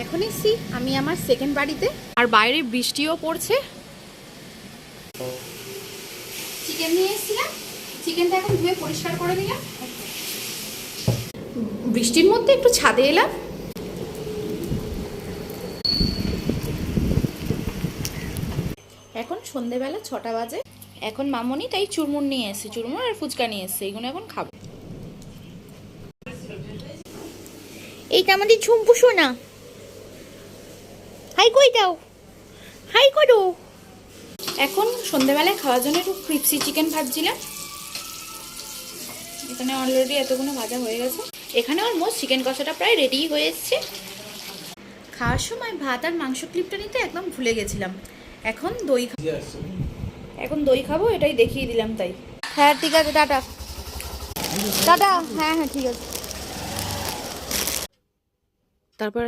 এখন এসছি আমি আমার সেকেন্ড বাড়িতে, আর বাইরে বৃষ্টিও পড়ছে। চিকেন নিয়ে এসেছিলাম, চিকেনটা এখন ধুয়ে পরিষ্কার করে নিলাম। বৃষ্টির মধ্যে একটু ছাদে এলাম। এখন সন্ধেবেলা 6টা বাজে। এখন মামনি তাই চুরমুর নিয়ে এসছে, চুরমুর আর ফুচকা নিয়ে এসছে, এগুলো এখন খাবো। এইটা আমাদের ঝুম্পু সোনা, হাই কই দাও, হাই করো। এখন সন্ধেবেলায় খাওয়ার জন্য একটু ক্রিপসি চিকেন ভাজছিলাম। এখানে অলরেডি এতগুলো ভাজা হয়ে গেছে। এখানে অলমোস্ট চিকেন কষাটা প্রায় রেডি হয়ে এসছে। খাওয়ার সময় ভাত আর মাংস ক্লিপটা নিতে একদম ভুলে গেছিলাম। এখন দই খাবো, এটাই দেখিয়ে দিলাম তাই। হ্যাঁ ঠিক আছে, টাটা টাটা। হ্যাঁ হ্যাঁ ঠিক আছে। তারপর